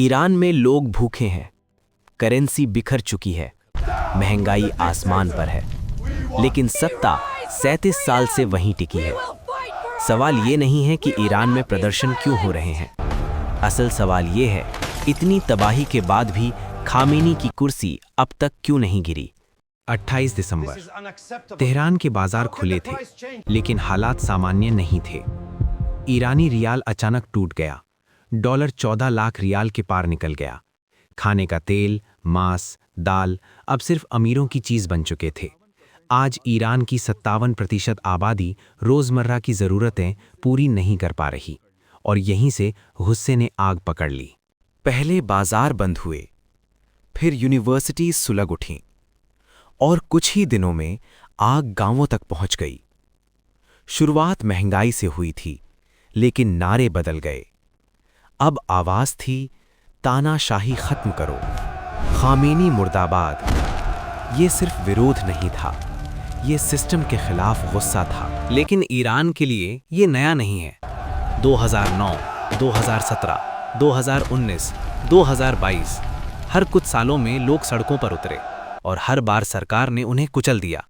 Iran में लोग भूखे हैं, करेंसी बिखर चुकी है, महंगाई आसमान पर है, लेकिन सत्ता 37 साल से वहीं टिकी है। सवाल ये नहीं है कि ईरान में प्रदर्शन क्यों हो रहे हैं। असल सवाल ये है, इतनी तबाही के बाद भी खामेनी की कुर्सी अब तक क्यों नहीं गिरी। 28 दिसंबर, तेहरान के बाजार खुले थे, लेकिन हालात सामान्य नहीं थे। ईरानी रियाल अचानक टूट गया, डॉलर 14 लाख रियाल के पार निकल गया। खाने का तेल, मांस, दाल अब सिर्फ अमीरों की चीज बन चुके थे। आज ईरान की 57% आबादी रोजमर्रा की जरूरतें पूरी नहीं कर पा रही, और यहीं से गुस्से ने आग पकड़ ली। पहले बाजार बंद हुए, फिर यूनिवर्सिटीज सुलग उठीं, और कुछ ही दिनों में आग गांवों तक पहुंच गई। शुरुआत महंगाई से हुई थी, लेकिन नारे बदल गए। अब आवाज थी, तानाशाही खत्म करो, खामेनी मुर्दाबाद। ये सिर्फ विरोध नहीं था, ये सिस्टम के खिलाफ गुस्सा था। लेकिन ईरान के लिए ये नया नहीं है। 2009, 2017, 2019, 2022 हर कुछ सालों में लोग सड़कों पर उतरे, और हर बार सरकार ने उन्हें कुचल दिया।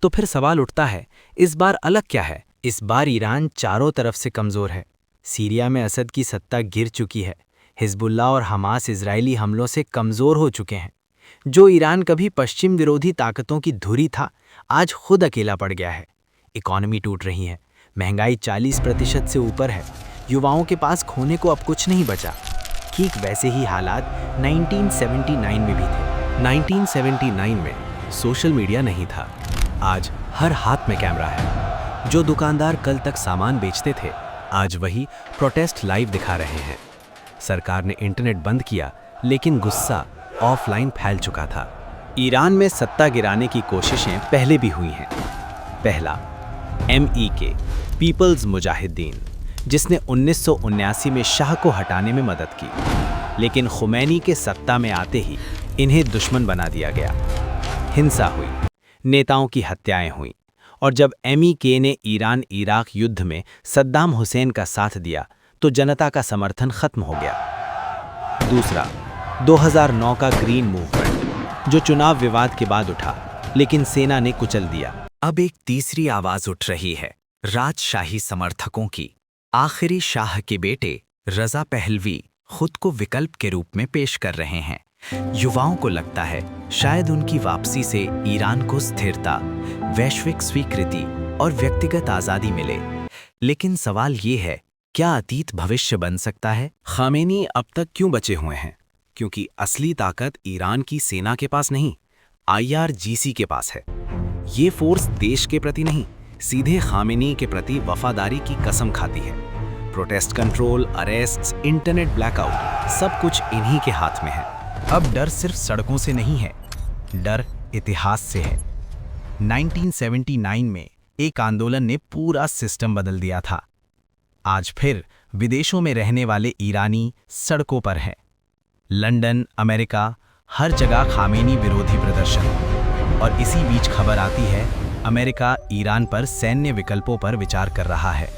तो फिर सवाल उठता है, इस बार अलग क्या है? इस बार ईरान चारों तरफ से कमज़ोर है। सीरिया में असद की सत्ता गिर चुकी है। हिजबुल्लाह और हमास इजरायली हमलों से कमज़ोर हो चुके हैं। जो ईरान कभी पश्चिम विरोधी ताकतों की धुरी था, आज खुद अकेला पड़ गया है। इकॉनमी टूट रही है, महंगाई 40% से ऊपर है, युवाओं के पास खोने को अब कुछ नहीं बचा। ठीक वैसे ही हालात 1979 में भी थे। 1979 में सोशल मीडिया नहीं था, आज हर हाथ में कैमरा है। जो दुकानदार कल तक सामान बेचते थे, आज वही प्रोटेस्ट लाइव दिखा रहे हैं। सरकार ने इंटरनेट बंद किया, लेकिन गुस्सा ऑफलाइन फैल चुका था। ईरान में सत्ता गिराने की कोशिशें पहले भी हुई हैं। पहला, MEK, पीपल्स मुजाहिदीन, जिसने 1979 में शाह को हटाने में मदद की, लेकिन खुमैनी के सत्ता में आते ही इन्हें दुश्मन बना दिया गया। हिंसा हुई, नेताओं की हत्याएं हुईं, और जब MEK ने ईरान इराक युद्ध में सद्दाम हुसैन का साथ दिया, तो जनता का समर्थन खत्म हो गया। दूसरा, 2009 का ग्रीन मूवमेंट, जो चुनाव विवाद के बाद उठा, लेकिन सेना ने कुचल दिया। अब एक तीसरी आवाज उठ रही है, राजशाही समर्थकों की। आखिरी शाह के बेटे रजा पहलवी खुद को विकल्प के रूप में पेश कर रहे हैं। युवाओं को लगता है शायद उनकी वापसी से ईरान को स्थिरता, वैश्विक स्वीकृति और व्यक्तिगत आज़ादी मिले। लेकिन सवाल ये है, क्या अतीत भविष्य बन सकता है? खामेनी अब तक क्यों बचे हुए हैं? क्योंकि असली ताकत ईरान की सेना के पास नहीं, IRGC के पास है। ये फोर्स देश के प्रति नहीं, सीधे खामेनी के प्रति वफादारी की कसम खाती है। प्रोटेस्ट कंट्रोल, अरेस्ट्स, इंटरनेट ब्लैकआउट, सब कुछ इन्हीं के हाथ में है। अब डर सिर्फ सड़कों से नहीं है, डर इतिहास से है। 1979 में एक आंदोलन ने पूरा सिस्टम बदल दिया था। आज फिर विदेशों में रहने वाले ईरानी सड़कों पर हैं। लंदन, अमेरिका, हर जगह खामेनी विरोधी प्रदर्शन। और इसी बीच खबर आती है, अमेरिका ईरान पर सैन्य विकल्पों पर विचार कर रहा है।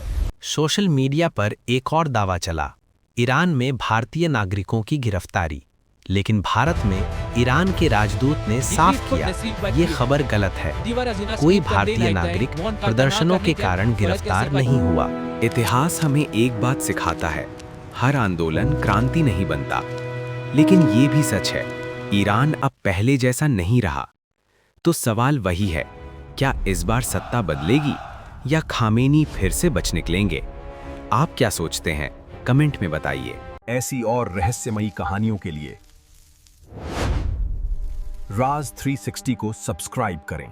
सोशल मीडिया पर एक और दावा चला, ईरान में भारतीय नागरिकों की गिरफ्तारी। लेकिन भारत में ईरान के राजदूत ने साफ किया, ये खबर गलत है। कोई भारतीय नागरिक प्रदर्शनों के कारण गिरफ्तार नहीं हुआ। इतिहास हमें एक बात सिखाता है, हर आंदोलन क्रांति नहीं बनता। लेकिन ये भी सच है, ईरान अब पहले जैसा नहीं रहा। तो सवाल वही है, क्या इस बार सत्ता बदलेगी या खामेनी फिर से बच निकलेंगे? आप क्या सोचते हैं? कमेंट में बताइए। ऐसी और रहस्यमयी कहानियों के लिए राज 360 को सब्सक्राइब करें।